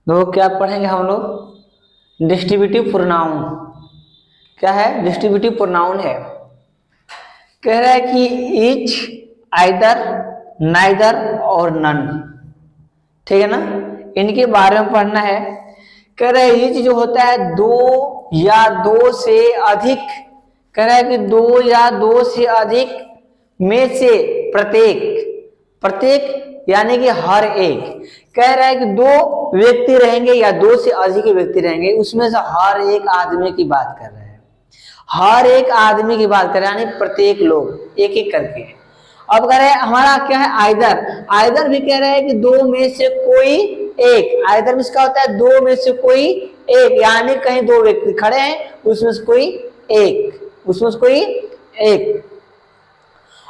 तो क्या पढ़ेंगे हम लोग, डिस्ट्रीब्यूटिव प्रोनाउन। क्या है? डिस्ट्रीब्यूटिव प्रोनाउन है। कह रहा है कि ईच, आइदर, नाइदर और नन। ठीक है ना, इनके बारे में पढ़ना है। कह रहा है ईच जो होता है दो या दो से अधिक, कह रहा है कि दो या दो से अधिक में से प्रत्येक, प्रत्येक यानी कि हर एक। कह रहा है कि दो व्यक्ति रहेंगे या दो से अधिक व्यक्ति रहेंगे, उसमें से हर एक आदमी की बात कर रहे हैं। हर एक आदमी की बात कर रहे हैं, यानी प्रत्येक लोग एक एक करके। अब कह रहे हैं हमारा क्या है, आइदर। आइदर भी कह रहे हैं कि दो में से कोई एक। आइदर में क्या होता है, दो में से कोई एक, यानी कहीं दो व्यक्ति खड़े हैं, उसमें से कोई एक, उसमें से कोई एक।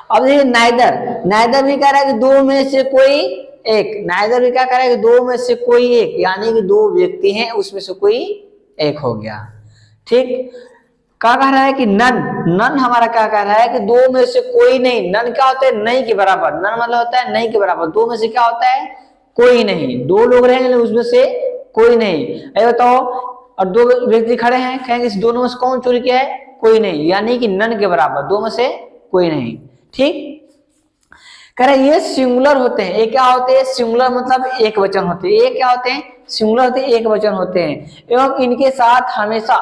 अब देखिए नाइदर, नाइदर भी कह रहा है कि दो में से कोई एक। नाइदर भी क्या कह रहा है कि दो में से कोई एक, यानी कि दो व्यक्ति हैं, उसमें से कोई एक हो गया। ठीक। क्या कह रहा है कि नन, नन हमारा क्या कह रहा है कि दो में से कोई नहीं। नन क्या होता है, नहीं के बराबर। नन मतलब होता है नहीं के बराबर। दो में से क्या होता है, कोई नहीं। दो लोग रहेंगे उसमें से कोई नहीं। अरे बताओ, और दो व्यक्ति खड़े हैं, कहेंगे इस दोनों में से कौन चोरी किया है, कोई नहीं, यानी कि नन के बराबर, दो में से कोई नहीं। ठीक। कह रहे ये सिंगुलर होते हैं। ये क्या होते हैं, सिंगुलर मतलब एक वचन होते हैं। ये क्या होते हैं, सिंगुलर होते हैं, एक वचन होते हैं। एवं इनके साथ हमेशा,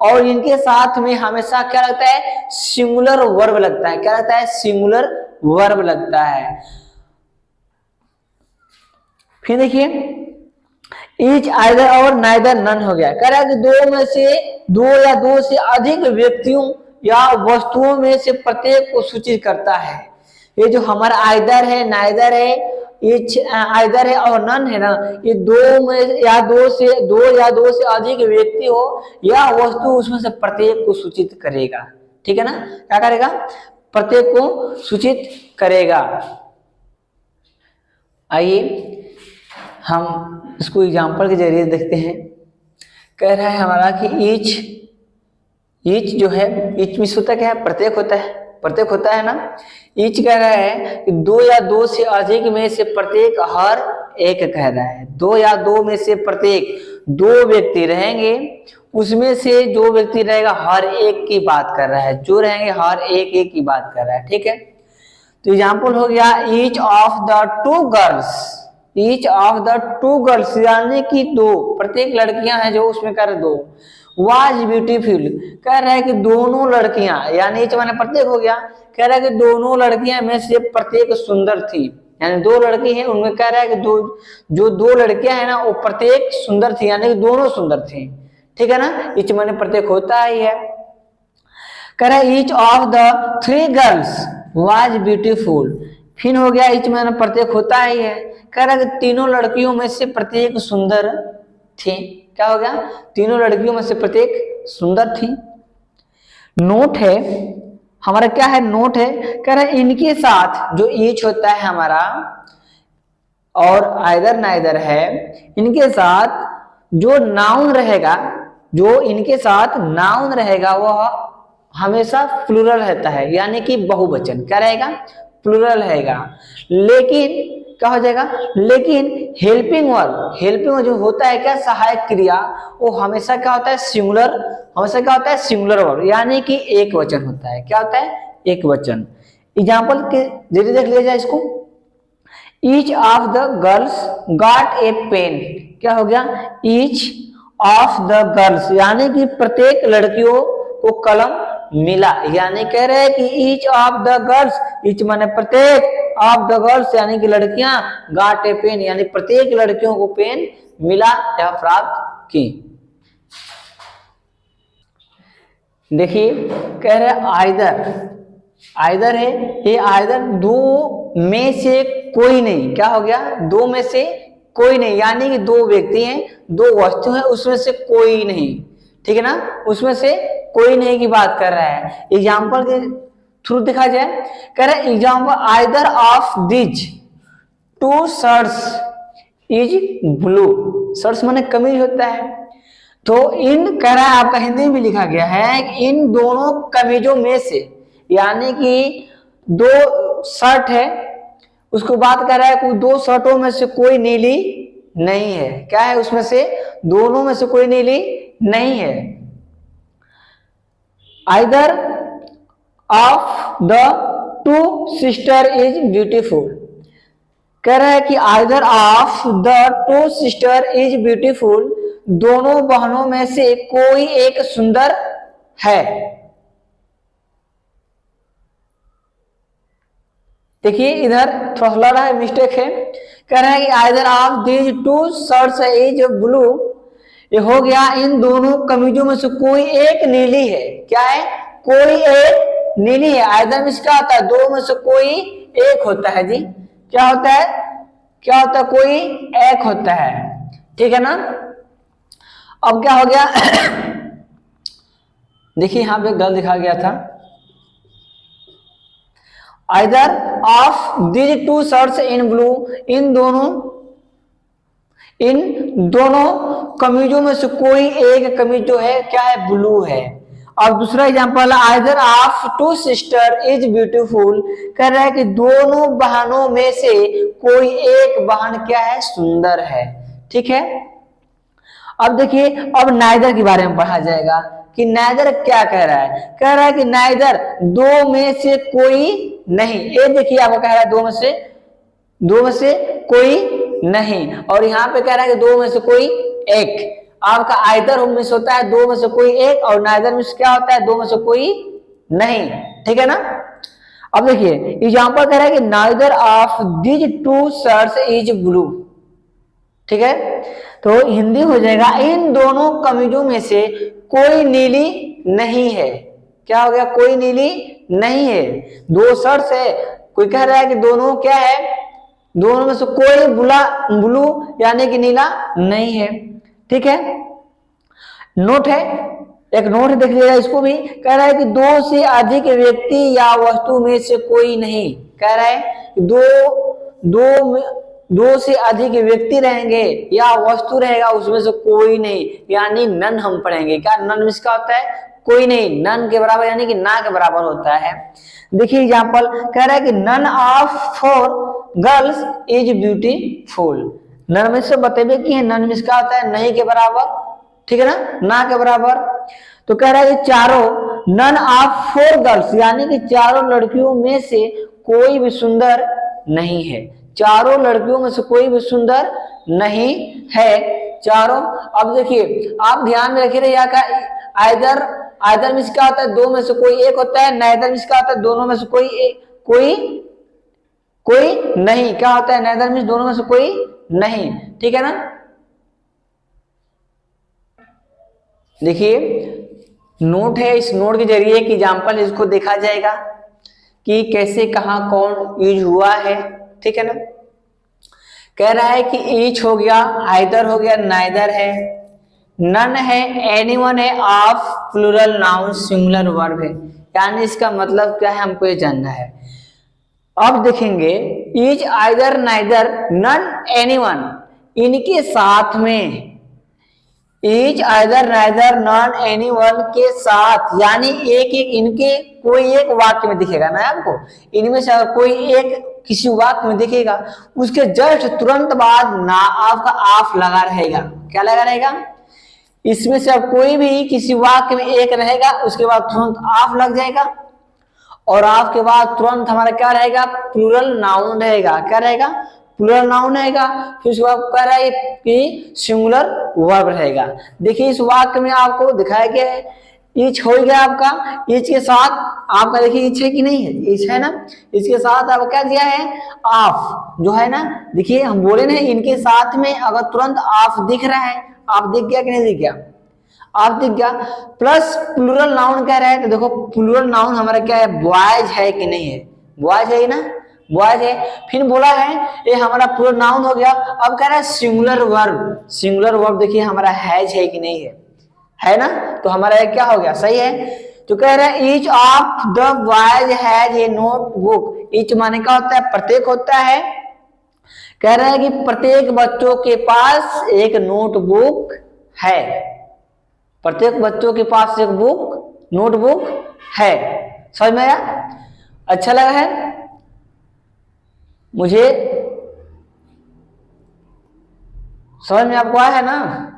और इनके साथ में हमेशा क्या लगता है, सिंगुलर वर्ब लगता है। क्या लगता है, सिंगुलर वर्ब लगता है। फिर देखिए ईच, आइदर और नाइदर, नन हो गया। कह रहा है कि दो में से, दो या दो से अधिक व्यक्तियों या वस्तुओं में से प्रत्येक को सूचित करता है। ये जो हमारा आइदर है, नाइदर है, ईच, आइदर है और नन है ना, ये दो में या दो से, दो या दो से अधिक व्यक्ति हो या वस्तु, उसमें से प्रत्येक को सूचित करेगा। ठीक है ना, क्या करेगा, प्रत्येक को सूचित करेगा। आइए हम इसको एग्जाम्पल के जरिए देखते हैं। कह रहा है हमारा कि ईच, ईच जो है, ईच में होता क्या है, प्रत्येक होता है, प्रत्येक होता है ना। ईच कह रहा है कि दो या दो से अधिक में से प्रत्येक हर एक, कह रहा है दो या दो में से प्रत्येक, दो व्यक्ति रहेंगे, उसमें से जो व्यक्ति रहेगा हर एक की बात कर रहा है, जो रहेंगे हर एक एक की बात कर रहा है। ठीक है, तो एग्जाम्पल हो गया each of the two girls, each of the two girls यानी कि दो, प्रत्येक लड़कियां हैं जो उसमें कर दो, वाज ब्यूटीफुल, कह रहा है कि दोनों लड़कियां, यानी ईच माने प्रत्येक हो गया। कह रहा है कि दोनों लड़कियां में से प्रत्येक सुंदर थी, यानी दो लड़की हैं, उनमें कह रहा है कि दो, जो दो लड़कियां हैं ना, वो प्रत्येक सुंदर थी, यानी कि दोनों सुंदर थी। ठीक है ना, ईच माने प्रत्येक होता ही है। कह रहा है each of the three girls was beautiful, फिर हो गया ईच माने प्रत्येक होता ही है। कह रहा है कि तीनों लड़कियों में से प्रत्येक सुंदर थी। क्या हो गया, तीनों लड़कियों में से प्रत्येक सुंदर थी। नोट है हमारा, क्या है, नोट है। कह रहा है इनके साथ जो ईच होता है हमारा और आइदर नाइदर है, इनके साथ जो नाउन रहेगा, जो इनके साथ नाउन रहेगा वह हमेशा प्लूरल रहता है, यानी कि बहुवचन। क्या रहेगा, प्लूरल रहेगा। लेकिन क्या हो जाएगा, लेकिन हेल्पिंग वर्ब, हेल्पिंग वर्ब जो होता है क्या, सहायक क्रिया, वो हमेशा क्या होता है, सिंगुलर, हमेशा क्या होता है, सिंगुलर वर्ब, यानी कि एक वचन होता है। क्या होता है, एक वचन। एग्जाम्पल के जरिए देख लिया जाए इसको। Each of the girls got a pen, क्या हो गया, ईच ऑफ द गर्ल्स यानी कि प्रत्येक लड़कियों को कलम मिला, यानी कह रहे हैं कि each of the girls, each माने प्रत्येक, ऑफ द गर्ल्स यानी कि लड़कियां, गॉट ए पेन यानी प्रत्येक लड़कियों को पेन मिला या प्राप्त की। देखिए कह रहे आइदर, आइदर है, ये आइदर दो में से कोई नहीं। क्या हो गया, दो में से कोई नहीं, यानी कि दो व्यक्ति हैं, दो वस्तु हैं, उसमें से कोई नहीं। ठीक है ना, उसमें से कोई नहीं की बात कर रहा है। एग्जाम्पल के थ्रू दिखा जाए। कह रहे example either of these two shirts is blue, shirts माने कमीज होता है। तो इन कह रहा है, आपका हिंदी में भी लिखा गया है कि इन दोनों कमीजों में से, यानी कि दो शर्ट है, उसको बात कर रहा है कि दो शर्टों में से कोई नीली नहीं है। क्या है उसमें से? दोनों में से कोई नीली नहीं है। Either of the two sister is beautiful. कह रहा है कि either of the two sister is beautiful, दोनों बहनों में से कोई एक सुंदर है। देखिए इधर थोड़ा सा लग रहा है मिस्टेक है। कह रहा है कि either of these two shirts is blue, ये हो गया इन दोनों कमीजों में से कोई एक नीली है। क्या है? कोई एक नीली है। आइदर मींस क्या होता है? दो में से कोई एक होता है जी। क्या होता है? क्या होता है? कोई एक होता है। ठीक है ना। अब क्या हो गया? देखिए यहां पे गलत दिखा गया था। Either of these two shirts in blue, इन दोनों कमीजों में से कोई एक कमीज जो है क्या है? ब्लू है। और दूसरा example, either of two sister is beautiful, कह रहा है कि दोनों बहनों में से कोई एक बहन क्या है? सुंदर है। ठीक है। अब देखिए अब नाइदर के बारे में पढ़ा जाएगा कि नाइदर क्या कह रहा है। कह रहा है कि नाइदर दो में से कोई नहीं। ये देखिए आपको कह रहा है दो में से कोई नहीं, और यहाँ पे कह रहा है कि दो में से कोई एक। आपका आइदर मिस होता है दो में से कोई एक, और नाइदर मिस क्या होता है? दो में से कोई नहीं। ठीक है ना। अब देखिए एग्जांपल कह रहा है कि neither of these two shirts is blue. ठीक है। तो हिंदी हो जाएगा इन दोनों कमीजों में से कोई नीली नहीं है। क्या हो गया? कोई नीली नहीं है। दो शर्ट्स है, कोई कह रहा है कि दोनों क्या है? दोनों में से कोई ब्लू यानी कि नीला नहीं है। ठीक है। नोट है, एक नोट देख लीजिएगा इसको भी। कह रहा है कि दो से अधिक व्यक्ति या वस्तु में से कोई नहीं। कह रहा है दो से अधिक व्यक्ति रहेंगे या वस्तु रहेगा, उसमें से कोई नहीं, यानी नन हम पढ़ेंगे। क्या नन मींस क्या होता है? कोई नहीं। नन के बराबर यानी कि ना के बराबर होता है। देखिए एग्जांपल कह रहा है कि none of four girls is beautiful. None में से बतेबे की है, नन मींस क्या होता है? नहीं के बराबर। ठीक है ना के बराबर। तो कह रहा है कि चारों नन ऑफ फोर गर्ल्स, यानी कि चारों लड़कियों में से कोई भी सुंदर नहीं है। चारों लड़कियों में से कोई भी सुंदर नहीं है। चारों। अब देखिए आप ध्यान में रखिए यहाँ का आइदर मींस क्या होता है? दो में से कोई एक होता है। नाइदर मींस क्या होता है? दोनों में से कोई नहीं। क्या होता है? नाइदर मींस दोनों में से कोई नहीं। ठीक है ना। देखिए नोट है, इस नोट के जरिए एक एग्जांपल इसको देखा जाएगा कि कैसे कहां कौन यूज हुआ है। ठीक है ना। कह रहा है कि ईच हो गया, आइदर हो गया, नाइदर है, नन है, एनीवन है, of plural noun singular verb है। यानी इसका मतलब क्या है हमको ये जानना है। अब देखेंगे each, either, neither, none, anyone, इनके साथ में each, either, neither, none, anyone के साथ, यानी एक एक इनके कोई एक वाक्य में दिखेगा ना आपको। इनमें से अगर कोई एक किसी वाक्य में दिखेगा, उसके जस्ट तुरंत बाद ना आपका ऑफ लगा रहेगा। क्या लगा रहेगा? इसमें से अब कोई भी किसी वाक्य में एक रहेगा, उसके बाद तुरंत ऑफ लग जाएगा, और ऑफ के बाद तुरंत हमारा क्या रहेगा? प्लूरल नाउन रहेगा। क्या रहेगा? प्लूरल नाउन रहेगा। फिर उसके बाद कह रहा है कि सिंगुलर वर्ब रहेगा। देखिए इस वाक्य में आपको दिखाया गया है ईच हो गया आपका, ईच के साथ आपका देखिए ईच है कि नहीं है? ईच है ना। इसके साथ आपको क्या दिया है? ऑफ जो है ना। देखिए हम बोले ना इनके साथ में अगर तुरंत ऑफ दिख रहा है, ऑफ दिख गया कि नहीं दिख गया? ऑफ दिख गया। प्लस प्लूरल नाउन कह रहा है, तो देखो प्लूरल नाउन हमारा क्या है? बॉयज है कि नहीं है? बॉयज है ना, बॉयज है। फिर बोला है ये हमारा प्लूरल नाउन हो गया। अब कह रहा है सिंगुलर वर्ब, सिंगुलर वर्ब देखिए हमारा हैज है कि नहीं है ना। तो हमारा ये क्या हो गया? सही है। तो कह रहा है each of the boys has a notebook. Each माने क्या होता है? प्रत्येक होता है। कह रहा है कि प्रत्येक बच्चों के पास एक नोटबुक है। प्रत्येक बच्चों के पास एक नोटबुक है। समझ में आया? अच्छा लगा है मुझे? समझ में आपको आया है ना?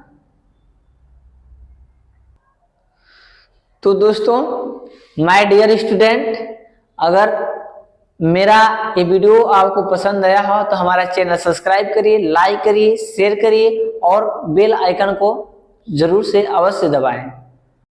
तो दोस्तों, माय डियर स्टूडेंट, अगर मेरा ये वीडियो आपको पसंद आया हो तो हमारा चैनल सब्सक्राइब करिए, लाइक करिए, शेयर करिए और बेल आइकन को जरूर से अवश्य दबाएं।